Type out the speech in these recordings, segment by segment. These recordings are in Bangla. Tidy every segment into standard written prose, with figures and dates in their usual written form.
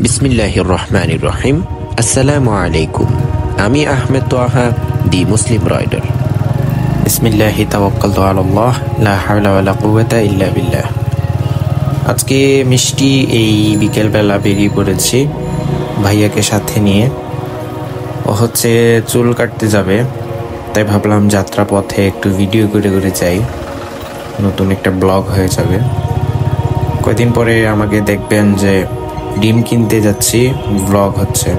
বিসমিল্লাহির রহমানির রহিম। আসসালামু আলাইকুম। আমি আহমেদ তোহা, দি মুসলিম রাইডার। বিসমিল্লাহি তাওয়াক্কালতু আলাল্লাহ, লা হাওলা ওয়ালা কুওয়াতা ইল্লা বিল্লাহ। আজকে মিষ্টি এই বিকেলবেলা বেরিয়ে পড়েছি ভাইয়াকে সাথে নিয়ে। ও হচ্ছে চুল কাটতে যাবে, তাই ভাবলাম যাত্রা পথে একটু ভিডিও করে করে যাই, নতুন একটা ব্লগ হয়ে যাবে। কয়েকদিন পরে আমাকে দেখবেন যে ডিম কিনতে যাচ্ছি, ব্লগ হচ্ছে।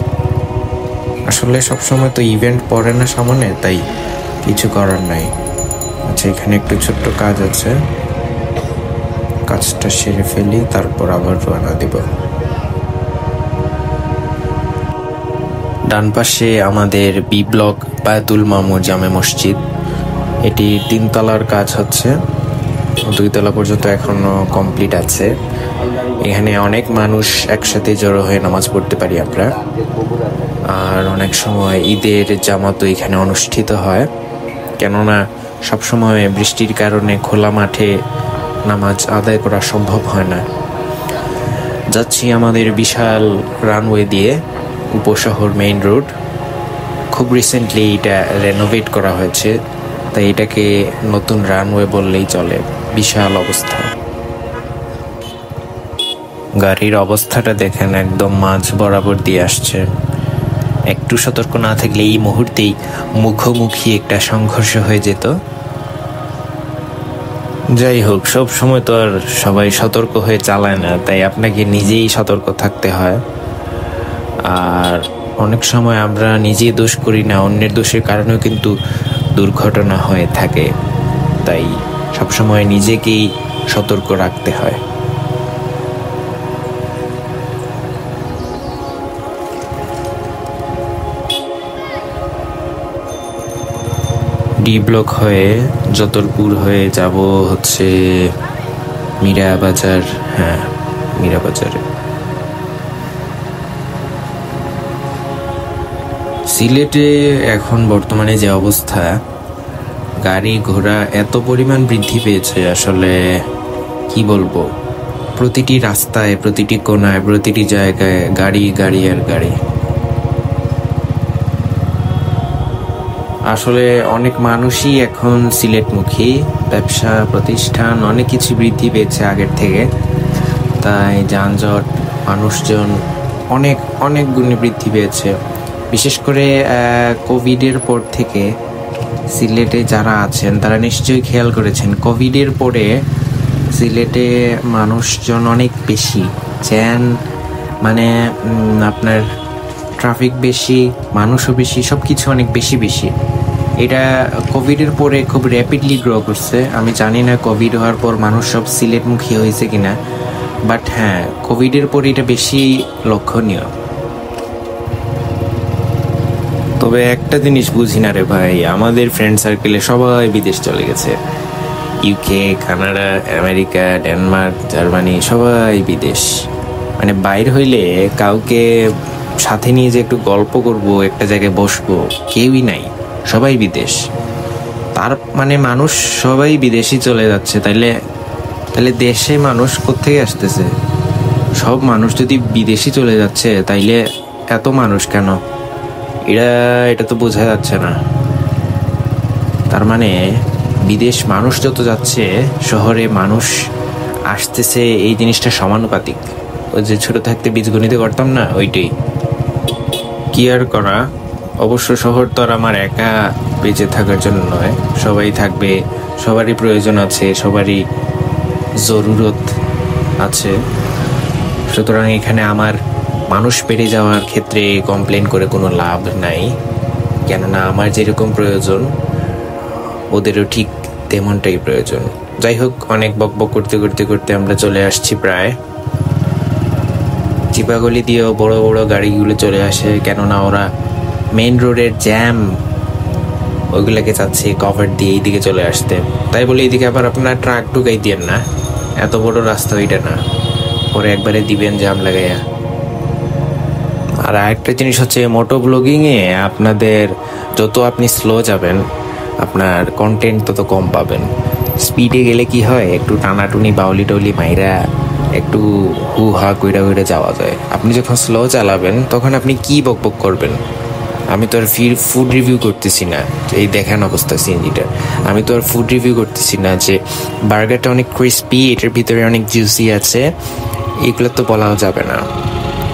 আসলে সবসময় তো ইভেন্ট পড়ে না সামনে, তাই কিছু করার নাই। আচ্ছা, এখানে একটু ছোট্ট কাজ আছে, কাজটা সেরে ফেলি, তারপর আবার রওনা দিব। ডান পাশে আমাদের বি ব্লক বায়তুল মামুর জামে মসজিদ। এটি 3 তলার কাজ হচ্ছে, 2 তলা পর্যন্ত এখনো কমপ্লিট আছে। এখানে অনেক মানুষ একসাথে জড়ো হয়ে নামাজ পড়তে পারি আমরা। আর অনেক সময় ঈদের জামাতও এখানে অনুষ্ঠিত হয়, কেননা সবসময় বৃষ্টির কারণে খোলা মাঠে নামাজ আদায় করা সম্ভব হয় না। যাচ্ছি আমাদের বিশাল রানওয়ে দিয়ে, উপশহর মেইন রোড। খুব রিসেন্টলি এটা রেনোভেট করা হয়েছে, তাই এটাকে নতুন রানওয়ে বললেই চলে। বিশাল অবস্থা। গাড়ির অবস্থাটা দেখেন, একদম মাঝ বরাবর দিয়ে আসছে। একটু সতর্ক না থাকলে এই মুহূর্তেই মুখোমুখি একটা সংঘর্ষ হয়ে যেত। যাই হোক, সব সময় তো আর সবাই সতর্ক হয়ে চালায় না, তাই আপনাকে নিজেই সতর্ক থাকতে হয়। আর অনেক সময় আমরা নিজেই দোষ করি না, অন্যের দোষের কারণেও কিন্তু দুর্ঘটনা হয়ে থাকে, তাই সবসময় নিজেকেই সতর্ক রাখতে হয়। ডি ব্লক হয়ে যতরপুর হয়ে যাব হচ্ছে মীরা বাজার। হ্যাঁ, মীরা বাজারে। সিলেটে এখন বর্তমানে যে অবস্থা, গাড়ি ঘোড়া এত পরিমাণ বৃদ্ধি পেয়েছে, আসলে কি বলবো। প্রতিটি রাস্তায়, প্রতিটি কোণায়, প্রতিটি জায়গায় গাড়ি গাড়ি আর গাড়ি। আসলে অনেক মানুষই এখন সিলেটমুখী, ব্যবসা প্রতিষ্ঠান অনেক কিছু বৃদ্ধি পেয়েছে আগের থেকে, তাই যানজট, মানুষজন অনেক অনেক গুণে বৃদ্ধি পেয়েছে। বিশেষ করে কোভিডের পর থেকে সিলেটে যারা আছেন তারা নিশ্চয়ই খেয়াল করেছেন, কোভিডের পরে সিলেটে মানুষজন অনেক বেশি, জ্যাম মানে আপনার ট্রাফিক বেশি, মানুষও বেশি, সব কিছু অনেক বেশি বেশি। এটা কোভিডের পরে খুব র্যাপিডলি গ্রো করছে। আমি জানি না কোভিড হওয়ার পর মানুষ সব সিলেটমুখী হয়েছে কিনা, বাট হ্যাঁ, কোভিডের পরে এটা বেশি লক্ষণীয়। তবে একটা জিনিস বুঝি না রে ভাই, আমাদের ফ্রেন্ড সার্কেলে সবাই বিদেশ চলে গেছে। UK, Canada, America, Denmark, Germany, সবাই বিদেশ। মানে বাইর হইলে কাউকে সাথে নিয়ে যে একটু গল্প করব, একটা জায়গায় বসবো, কেউই নাই, সবাই বিদেশ। তার মানে মানুষ সবাই বিদেশি চলে যাচ্ছে, তাইলে দেশে মানুষ কোত্থেকে আসতেছে? সব মানুষ যদি বিদেশি চলে যাচ্ছে, তাইলে এত মানুষ কেন? এটা তো বোঝা যাচ্ছে না। তার মানে বিদেশ মানুষ যত যাচ্ছে, শহরে মানুষ আসতেছে, এই জিনিসটা সমানুপাতিক। ওই যে ছোট থাকতে বীজগণিতে করতাম না, ওইটাই। কি আর করা, অবশ্য শহর তো আর আমার একা বেঁচে থাকার জন্য নয়, সবাই থাকবে, সবারই প্রয়োজন আছে, সবারই জরুরত আছে। সুতরাং এখানে আমার মানুষ বেড়ে যাওয়ার ক্ষেত্রে কমপ্লেন করে কোনো লাভ নাই, কেননা আমার যেরকম প্রয়োজন ওদেরও ঠিক তেমনটাই প্রয়োজন। যাই হোক, অনেক বকবক করতে করতে করতে আমরা চলে আসছি প্রায়। চিপাগলি দিয়েও বড় বড় গাড়িগুলো চলে আসে, কেননা ওরা মেইন রোডের জ্যাম ওইগুলোকে চাচ্ছে কভার দিয়ে এইদিকে চলে আসতে। তাই বলে এইদিকে আবার আপনার ট্রাক ঢুকাই দিয়েন না, এত বড় রাস্তা ওইটা না, পরে একবারে দিবেন জ্যাম লাগাইয়া। আর আরেকটা জিনিস হচ্ছে, মোটো ব্লগিংয়ে আপনাদের যত আপনি স্লো যাবেন, আপনার কন্টেন্ট তত কম পাবেন। স্পিডে গেলে কি হয়, একটু টানাটুনি বাউলি টাউলি মাইরা একটু হু হা কইরা কইরা যাওয়া যায়। আপনি যখন স্লো চালাবেন তখন আপনি কি বকবক করবেন? আমি তো আর ফুড রিভিউ করতেছি না, এই দেখেন অবস্থা সিএনজিটা। আমি তো আর ফুড রিভিউ করতেছি না যে বার্গারটা অনেক ক্রিস্পি, এটার ভিতরে অনেক জুসি আছে, এগুলো তো বলাও যাবে না।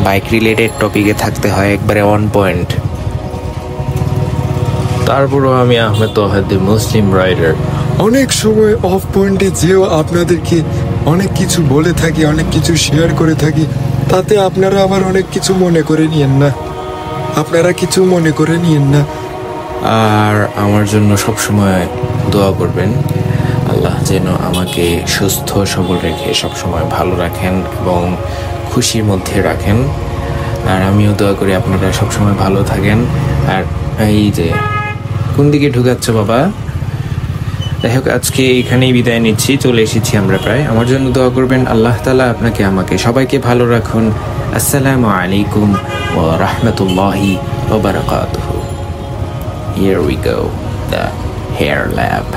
বাইক রিলেটেড টপিকে থাকতে হয় একবারে অন পয়েন্ট। তারপরও আমি আহমেদ তোহাদ্দি, মুসলিম রাইডার, অনেক সময় অফ পয়েন্টে যেও আপনাদেরকে অনেক কিছু বলে থাকি, অনেক কিছু শেয়ার করে থাকি, তাতে আপনারা আবার অনেক কিছু মনে করে নিয়েন না, আপনারা কিছু মনে করে নিয়েন না। আর আমার জন্য সবসময় দোয়া করবেন, আল্লাহ যেন আমাকে সুস্থ সবল রেখে সবসময় ভালো রাখেন এবং খুশির মধ্যে রাখেন। আর আমিও দোয়া করি আপনারা সবসময় ভালো থাকেন। আর এই যে কোন দিকে ঢুকাচ্ছ বাবা? যাই হোক, আজকে এখানেই বিদায় নিচ্ছি, চলে এসেছি আমরা প্রায়। আমার জন্য দোয়া করবেন, আল্লাহ তাআলা আপনাকে আমাকে সবাইকে ভালো রাখুন। আসসালামু আলাইকুম ওয়া রাহমাতুল্লাহি ওয়া বারাকাতুহু। Here we go, the hair lab.